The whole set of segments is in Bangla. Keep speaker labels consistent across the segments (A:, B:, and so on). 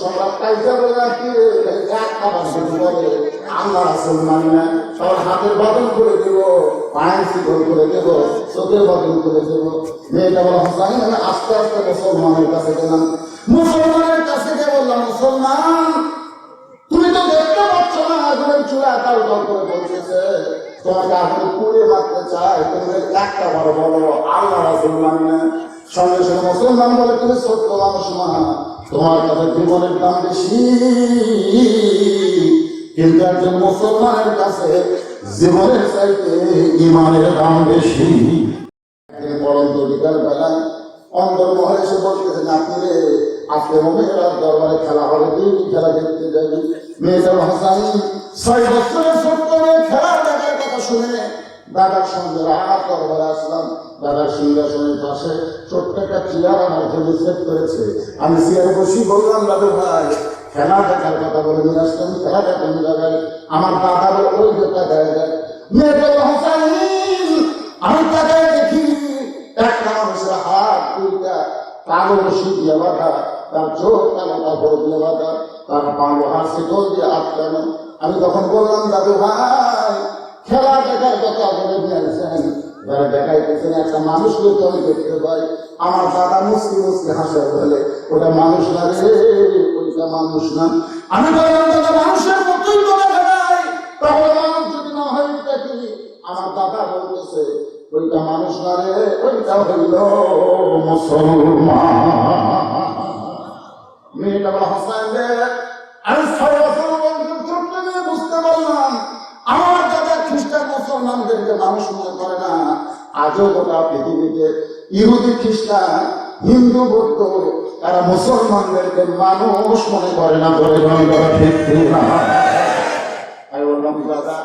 A: সম্রাট কাইসা বলে কি এক খাবার শুরু করে আমরা রাসূল মানি না, সবার হাতের বদল করে দেব, পায়ের শিকল করে দেব, চোখের বদল করে দেব। মেয়েটা বলে হোসাইন আমি আস্তে আস্তে মুসলমানের কাছে গেলাম। মুসলমানের কাছে গিয়ে বললাম, মুসলমান তুমি তো দেখতে পাচ্ছ না আগুনের চূড়া তার দল করে বলতেছে, তোমাকে আগুনে পুড়ে মারতে চায়, তুমি একটা বড় বলো আল্লাহ রাসূল মানি না। সঙ্গে সঙ্গে মুসলমান বলে তুমি ছোট্ট মানুষ না, তোমার কাছে জীবনের দাম বেশি, কিন্তু একজন মুসলমানের কাছে জীবনের চাইতে ইমানের দাম বেশি। পরন্ত বিকাল বেলায় অন্দর মহলে এসে বলতেছেন, আপনি রে আজকে মেয়েরা দরবারে খেলা হবে, তুই খেলা দেখতে যাবি। মেয়েটার ভাষায় 6 বছরের ছোট্ট মেয়ে খেলার দেখার কথা শুনে দাদার সঙ্গে রাত দরবারে আসলাম। দাদার সিংহাসনের পাশে ছোট্ট একটা চেয়ার আমার জন্য সেট করেছে। আমি চেয়ারে বসি বললাম, দাদু ভাই খেলা দেখার কথা বলে নিয়ে আসলাম, খেলা দেখার জায়গায় আমার দাদা বলে ওই যে তাকায় দেয়। মেয়েটার ভাষায় আমি তাকায় দেখি একটা মানুষের হাত দুইটা কালো রশি দিয়ে বাঁধা, তার চোখ কালো কাপড় দিয়ে বাঁধা, তার পা লোহার শিকল দিয়ে আটকানো। আমি তখন বললাম, দাদু ভাই খেলা দেখার কথা বলে নিয়ে আসেন, যারা দেখাইতেছেন একটা মানুষকে তো আমি দেখতে পাই। আমার দাদা মুসকি মুসকি হাসে বলে, ওটা মানুষ না রে, ওইটা মানুষ না। আমি বললাম, দাদা মানুষের মতোই তো দেখা যায়, তাহলে মানুষ যদি না হয় কি? আমার দাদা বলতেছে, ওইটা মানুষ না রে, ওইটা হইল মুসলমান। মেয়েটা বলে, হাসান রে আমি 6 বছর ছোট্ট মেয়ে বুঝতে পারলাম আমার দাদা খ্রিস্টান মুসলমানদেরকে মানুষ মনে করে না। আজও গোটা পৃথিবীতে ইহুদি খ্রিস্টান হিন্দু বৌদ্ধ তারা মুসলমানদেরকে মানুষ মনে করে না, বলে ঠিক না। আমি বললাম, দাদা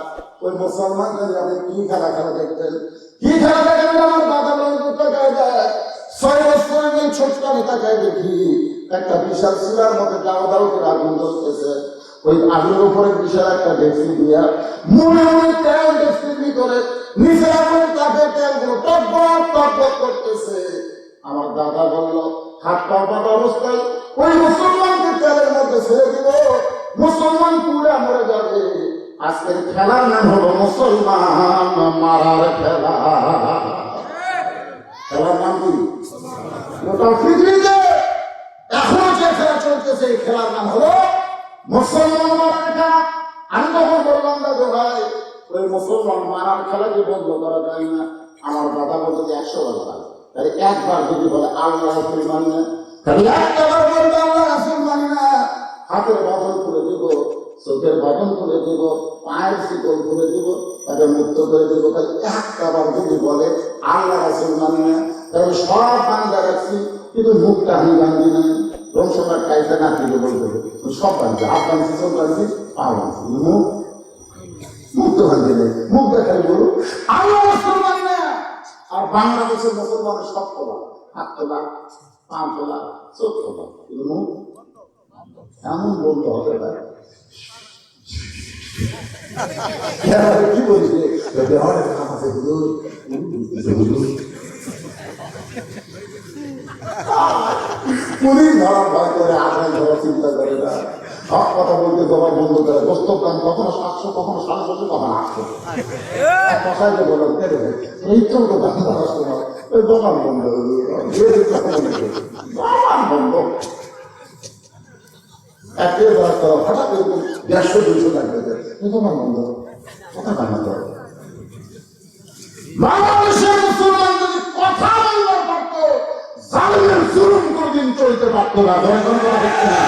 A: ওই মুসলমানদের আপনি কি খেলা খেলা দেখতেন, কি খেলা দেখেন? আমার দাদা বলতে তাকায় যায়, 6 বছরের ছোট্ট আমি তাকায় দেখি একটা বিশাল শিলার মধ্যে দাও দাও করে আগুন জ্বলতেছে। ওই আগুনের উপরে বিশাল একটা ডেক্সি দিয়া মনে মনে তেল ডেক্সির ভিতরে নিচে আগুন তাপে তেলগুলো টকবক টকবক করতেছে। আমার দাদা বলল, হাত পা বাঁধা অবস্থায় ওই মুসলমানকে তেলের মধ্যে ছেড়ে দিল, মুসলমান পুরা মরে যাবে। আজকের খেলার নাম হলো মুসলমান মারার খেলা। খেলার নাম কি? গোটা পৃথিবীতে এখনো যে খেলা চলতেছে এই খেলার নাম হলো মুসলমান মারার খেলা। আমি তখন বললাম, দাদু ভাই ওই মুসলমান মারার খেলা যে বন্ধ করা যায় না। আমার দাদা বলতে 100 বার, তাহলে একবার যদি বলে আল্লাহ রাসূল মানি না, তাহলে একবার বলবে আল্লাহ রাসূল মানি না, হাতের বদল করে দেব, চোখের বদল করে দেব, পায়ের শিকল করে দেব, তাকে মুক্ত করে দেব। তাহলে একবার যদি বলে আল্লাহ রাসূল মানি না, তাহলে সব বান্ধা রাখছি, কিন্তু মুখটা আমি বান্ধি নাই। রংসম্রাট কাইসা না দিলে বলতে সব বান্ধি, হাত বান্ধি, চোখ বান্ধি, পা বান্ধি, মুখ তো বান্ধি নেই। মুখ দেখালে বলুন আল্লাহ রাসূল মানি না। আর বাংলাদেশের মুসলমানের সব তোলা, হাত তোলা, পা তোলা, চোখ তোলা, কিন্তু মুখ এমন বলতে হবে না। কি বলছে পুলিশ ধরা ভয় করে, আসামি ধরা চিন্তা করে না, সব কথা বলতে তোমার বন্ধ করে। বস্তব দাম কখনো 700, কখনো 750, কখনো 800। কথায় বললাম এই চলতো দাম ধরার সময় ওই দোকান বন্ধ বন্ধ একে হঠাৎ 150-200 লাগবে, দোকান বন্ধ। কথা বানাতে বাংলাদেশের মুসলমান যদি কথা বলতে পারত, জালিমের জুলুম কোনদিন চলতে পারত না। দেখতে না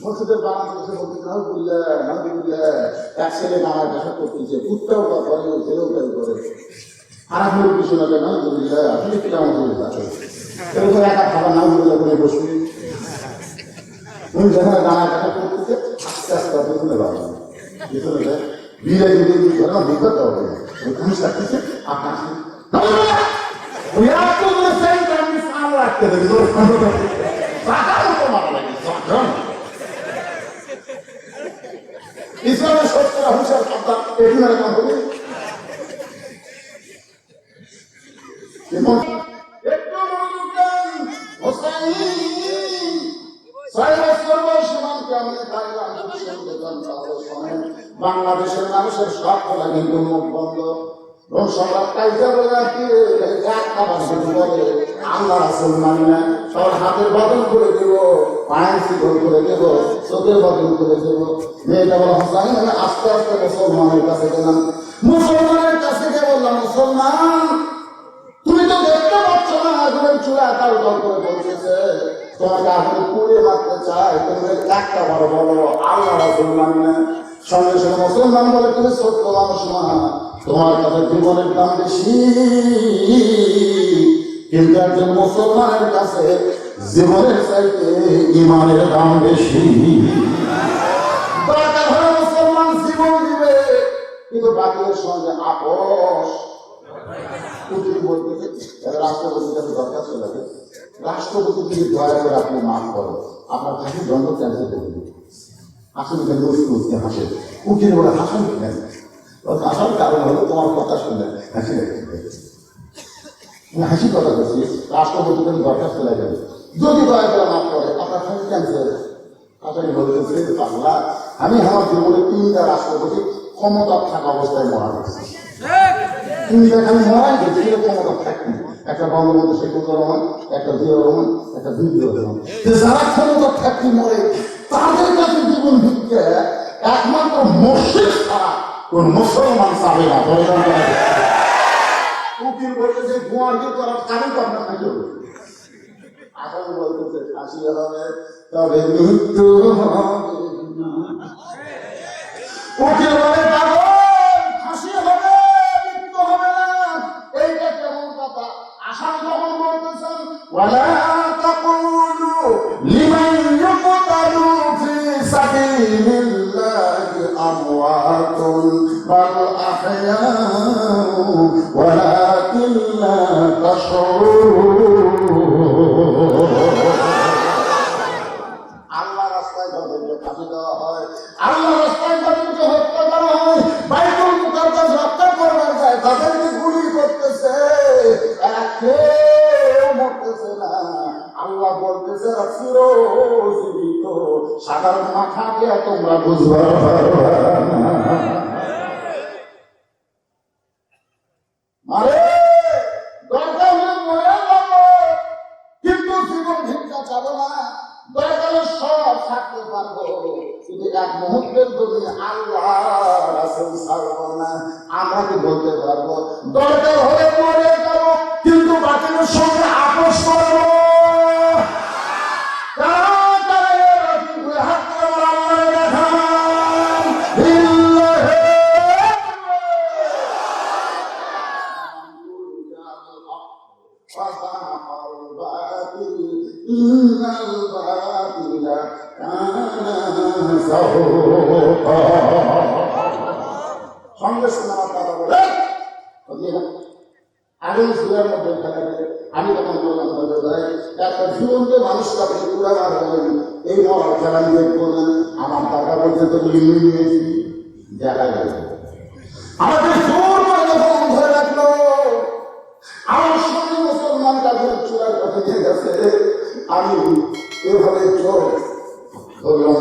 A: মসজিদের বাংলাদেশে বলতে এক ছেলে নামাজ আশা করতেছে, উত্তর করে ছেলেও করে খারাপ কিছু না কেন আসলে কেমন চলে থাকে এরকম একা খাবার নাম করে বসবি। উনি যেখানে দানা কাটা করতেছে আস্তে আস্তে পিছনে বাড়ানো, পিছনে বিলে দিলে ধরে না বিপদ হবে ওখানে সাথে আকাশ We have to do the same time we sound like that. ইসলামের সত্যের হুঁশিয়ার সন্তান এটি মেরে কাম করি একটু মনোযোগ দেন হোসাইন 6 বছর বয়সে মানকে আমি খাইলাম বাংলাদেশের মানুষের সব বলা কিন্তু মুখ বন্ধ সম্রাট কাইজা বলে কি আল্লাহ রাসূল মানি না সবার হাতের বদল করে দেব পায়ের শিকল করে দেব চোখের বদল করে দেব মেয়েটা বলা হোসাইন আমি আস্তে আস্তে মুসলমানের কাছে গেলাম মুসলমানের কাছে গিয়ে বললাম মুসলমান তুমি তো দেখতে পাচ্ছ না আগুনের চূড়া তাল দল করে বলতেছে তোমাকে আগুনে পুড়ে মারতে চায় তুমি একটা বড় বলো আল্লাহ রাসূল মানি না সঙ্গে সঙ্গে মুসলমান বলে তুমি ছোট্ট মানুষ না তোমার কাছে জীবনের দাম বেশি কিন্তু একজন মুসলমানের কাছে জীবনের চাইতে ইমানের দাম বেশি দরকার হলে মুসলমান জীবন দিবে কিন্তু বাকিদের সঙ্গে আপোষ রাষ্ট্রপতির কাছে দরখাস্ত লাগে রাষ্ট্রপতি যদি দয়া করে আপনি মাফ করেন আপনার ফাঁসি দণ্ড ক্যান্সেল করে দিন আসলে উঠতে হাসে উকিল বলে হাসেন কেন আসার কারণ হলো তোমার কথা শুনলে হাসি হাসি কথা বলছি রাষ্ট্রপতি কিন্তু দরখাস্ত লাগে যদি দয়া করে মাফ করে আপনার ফাঁসি ক্যান্সেল আসলে বলতেছে বাংলা আমি আমার জীবনে 3টা রাষ্ট্রপতি ক্ষমতা থাকা অবস্থায় মরা গেছি 3টা খালি মরাই গেছি ক্ষমতা থাকি একটা বঙ্গবন্ধু শেখ মুজিবুর রহমান একটা জিয়াউর রহমান একটা বিপ্লবী রহমান যারা ক্ষমতা থাকি মরে তাদের কাছে জীবন ভিক্ষে একমাত্র মসজিদ ছাড়া কোন মুসলমান চাবে না উকিল বলতেছে গুয়ারকে করার কারণ তো আপনার কাছে আসামি বলতেছে ফাঁসি হবে তবে মৃত্যু হবে উকিল বলে ফাঁসি হবে মৃত্যু হবে না এইটা কেমন কথা আসামি যখন বলতেছেন ওয়ালা তাকুলু লিমান ইউকতালু ফি সাবিলিল্লাহি আমওয়াতুন বাল আহয়াউ ওয়ালাকিন লা তাশউরুন আল্লাহ রাস্তায় যাদেরকে ফাঁসি দেওয়া হয় আল্লাহ রাস্তায় যাদেরকে হত্যা করা হয় বাইতুল মুকাদ্দাস রক্ষা করবার যায় তাদেরকে গুলি করতেছে কেউ মরতেছে না আল্লাহ বলতেছে চিরজীবিত সাধারণ মাথাকে তোমরা বুঝবা আরে দরকার হলে মরে যাবো কিন্তু জীবন ভিক্ষা চাবো না দরকার সব থাকতে পারবো কিন্তু এক মুহূর্তের জন্য আল্লাহ রাসূল ছাড়বো না আমরা কি বলতে পারবো দরকার হলে মরে যাবো কিন্তু বাকিদের সঙ্গে আপোষ করবো সঙ্গে শোনা কথা বলে আগুন চুলার মধ্যে আমি তখন বললাম একটা জীবন্ত মানুষকে আপনি চুলা মারবেন এই মরার খেলা আমি দেখবো না আমার টাকা বলছে তো নিয়েছি দেখা গেল আমাদের জোর করে যখন ধরে রাখলো আমার সঙ্গে মুসলমান তাদের চুলার কথা নিয়ে গেছে আমি এভাবে চোখ ধরলাম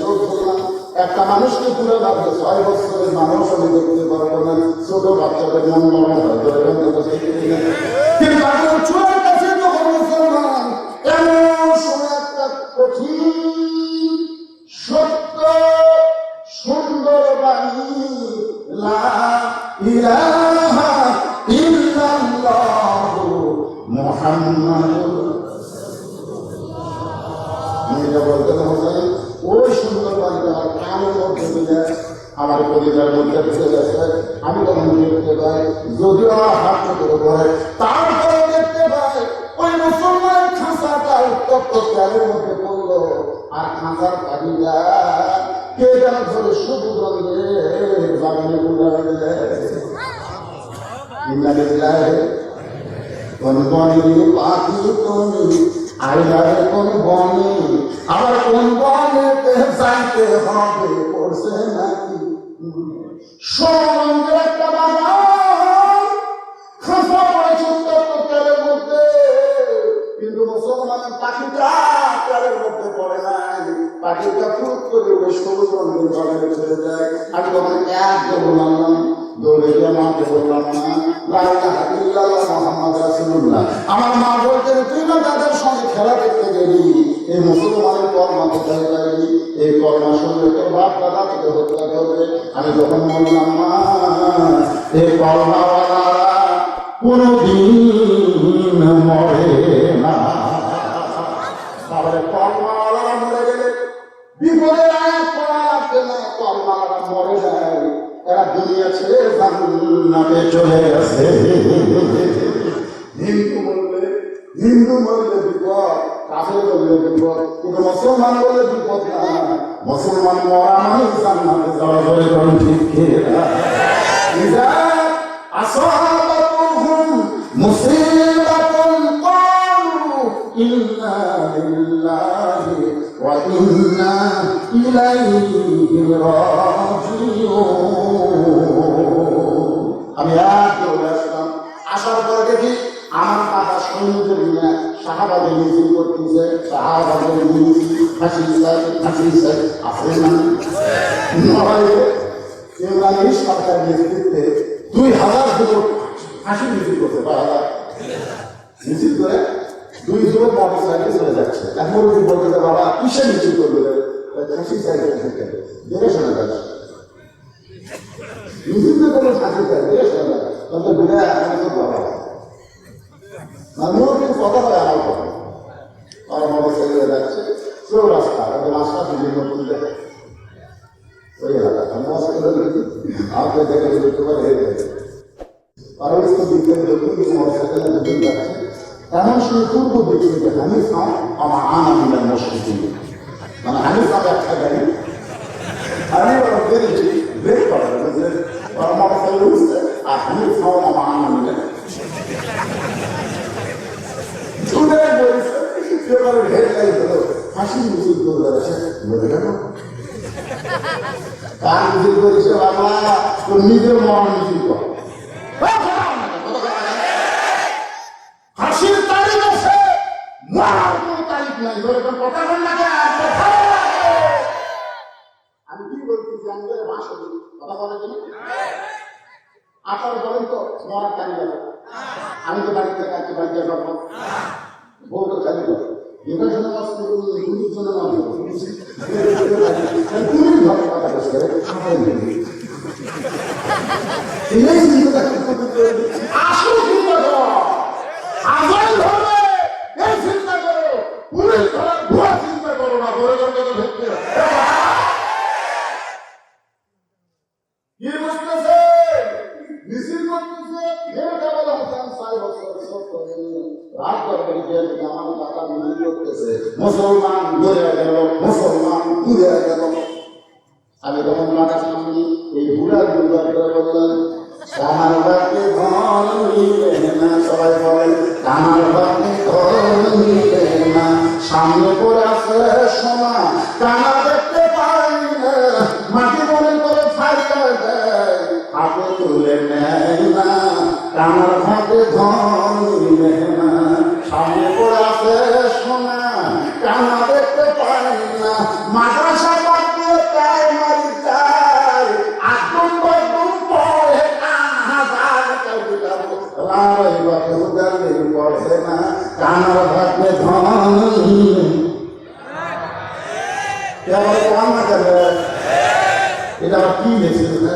A: চোখ ধরলাম একটা মানুষকে তুলে রাখবে 6 বছরের মানুষ আমি দেখতে পারবো না ছোট বাচ্চাদের মন মনে হয় কিন্তু চুলের কাছে যখন মুসলমান এমন সময় একটা কঠিন সত্য সুন্দর বাণী লা ইলাহা ইল্লাল্লাহু মুহাম্মাদুর বলতে হবে ওই সুন্দর বাড়িটা আমার কানের মধ্যে দিলে আমার পরিবার মধ্যে ঢুকে গেছে আমি তখন দেখতে পাই যদিও আমার হাত থেকে পড়ে তারপরে দেখতে পাই ওই মুসলমানের খাঁচাটা উত্তপ্ত তেলের মধ্যে পড়লো আর খাঁচার পাখিটা কে যেন ধরে শুধু বাগানে কোন বনে পাখি তুমি আইলারে কোন বনে, আবার কোন বনে যাইতে হবে পড়ছে নাকি সোনার একটা বাগান খাসা পড়েছে তেলের মধ্যে, কিন্তু মুসলমানের পাখিটা তেলের মধ্যে পড়ে নাই, পাখিটা ফুট করে ওই সবুজ রঙের বাগানে চলে যায়। আমি তখন একদম বললাম না, দৌড়ে গিয়ে মাকে বললাম না লা ইলাহা ইল্লাল্লাহ মুহাম্মাদুর রাসূলুল্লাহ। আমার মা বলতেন তুই না দাদার সঙ্গে খেলা দেখতে গেলি, এই মুসলমানের কলমা কোথায় যাবি, এই কলমা শুনলে তোর বাপ দাদা তোকে হত্যা করবে। আমি যখন বললাম মা এই কলমাওয়ালারা কোনদিন মরে না, তাহলে কলমাওয়ালারা মরে গেলে বিপদের আয়াত পড়া লাগবে না, কলমাওয়ালারা মরে যায়, এরা দুনিয়া ছেড়ে জান্নাতে চলে গেছে। হিন্দু বললে বিপদ, কাফের বললে বিপদ, কিন্তু মুসলমান বললে বিপদ না। মুসলমান মরা মানে জান্নাতে যাওয়া বলে কোন ঠিক ইযা আসাবাতুহুম মুসিবাতুন ক্বালু ইন্না লিল্লাহি ওয়া ইন্না ইলাইহি রাজিউন। আমি দৌড়ে আসলাম, আসার পরে দেখি আমার বাবা সৈন্যদের নিয়ে শাহবাগে মিছিল করতেছে, শাহবাগে মিছিল ফাঁসি আছে না নড়াইয়ে ইমরানি সরকার নেতৃত্বে 2000 যুবক ফাঁসি মিছিল করছে, 2000 মিছিল করে 2 যুবক মোটরসাইকেল চলে যাচ্ছে। এখন বলতে বাবা কিসে মিছিল করবে, ফাঁসি সাইকেল থেকে দেখে শোনা যাচ্ছে মিছিল করে ফাঁসি সাইকেল দেখে শোনা যাচ্ছে, তবে বিদায় এখন তো বাবা মানুষ কথা হয় আমার কথা, আমার মোটরসাইকেলে যাচ্ছে সেও রাস্তা রাস্তা বিভিন্ন দেখে ওই এলাকা আপনি দেখে দেখতে পারে পারস্ত বিজ্ঞানী দক্ষিণ মোটরসাইকেলে দক্ষিণ যাচ্ছে, এমন সময় পূর্ব দিকে থেকে হানিফ নাম আমার আনন্দের মসজিদ, মানে হানিফ নাম একটা গাড়ি আমি ব্রেক করা মোটরসাইকেলে উঠছে আর হানিফ নাম আমার আনন্দের হাসি মিছিল করে বেড়াচ্ছে, বলে কেন কার মিছিল করেছে বাবা, তোর নিজের মরণ মিছিল কর, হাসির তারিখ আছে মরার কোন তারিখ নাই, কথা বল না। আমি কি বলতেছি আমি ভাষা বলি, কথা বলার জন্য আপনারা বলেন তো মরার তারিখ আছে, আমি তো বাড়িতে কাছে বাড়িতে যাবো বউ তো খালি করে এটা জন্য পুলিশ জন্য পুলিশ ভাবে কথা বসে আসল চিন্তা করো, আসল ধরবে এই চিন্তা করো, পুলিশ ধরার ভুয়া চিন্তা করো না, বড় কথা ভেবে কি বুঝতেছে মিছিল করতেছে মুসলমান ঘুরে গেল, মুসলমান ঘুরে গেল। আমি তখন মাথা সামনে এই ঘুরার দুর্গার করে বললেন কামার বাকি ধন নিবে না, সবাই বলেন কামার বাকি ধন নিবে না, সামনে পড়ে আছে সোনা কানা দেখতে পাই না, মাটি মনে করে ফাইটা দেয় হাতে তুলে নেয় না, কামার ভাতে ধন নিবে না, সামনে পড়ে আছে সোনা কানা দেখতে পাই না, মাদ্রাসা বাদ দিয়ে প্রাইমারি যায়, আগুন বাগুন পড়ে পড়ে না, কানার ভাতে ধন কান্না করবে, এটা আবার কি লেগেছিল না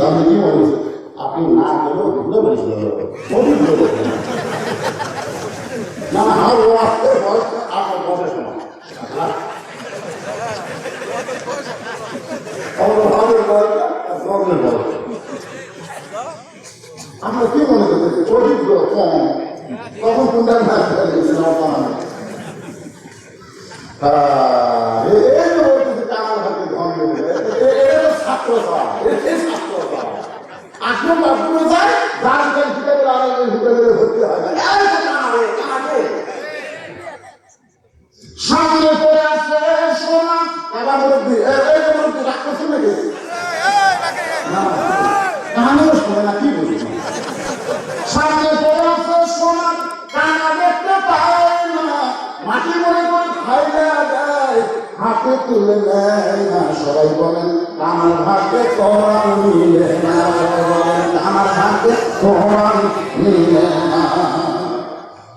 A: আপনি কি বলছেন, আপনি না করলেও ভুলে বলছিল না না আমার ও আসতে বয়স আপনার বয়সের সময় বয়সটা কখন কোনটা না ছাত্র আসলে বাথরুমে যায় যার ভিতরে ভর্তি হয় না সামনে পড়ে আছে সোনা আবার মুরব্বী মুরব্বী রাখতেছে নাকি কানেও শোনে না কি বলি সামনে পড়ে আছে সোনা কানা দেখতে পায় না মাটি মনে করে খাইলে যায় হাতে তুলে নেয় না সবাই বলেন আমার ভাগ্যে কোরআন মিলে না সবাই বলেন আমার ভাগ্যে কোরআন মিলে না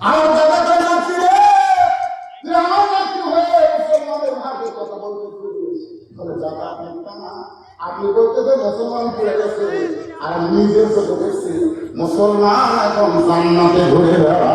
A: আমার দাদা জানাচ্ছি রে তুই আমার একটু হয়ে মুসলমানের ভাগ্যে কথা বলতে শুরু দাদা না আপনি বলতেছে মুসলমান পড়ে গেছে আর নিজের চোখে দেখছি মুসলমান এখন জান্নাতে ঘুরে বেড়ায়